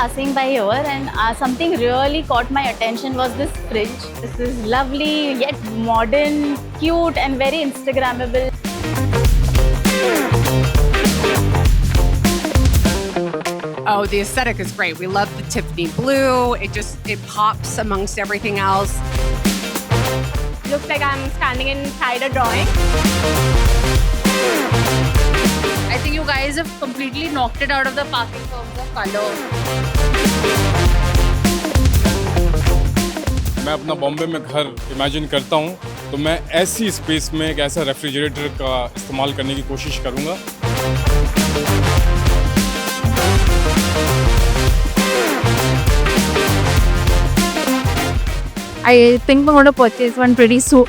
passing by here and something really caught my attention was this fridge. This is lovely yet modern, cute and very Instagrammable. Oh, the aesthetic is great. We love the Tiffany blue. It pops amongst everything else. Looks like I'm standing inside a drawing. I think you guys have completely knocked it out of the park in terms of color. मैं अपना बॉम्बे में घर imagine करता हूँ तो मैं ऐसी space में एक ऐसा रेफ्रिजरेटर का इस्तेमाल करने की कोशिश करूँगा. I think I'm going to purchase one pretty soon.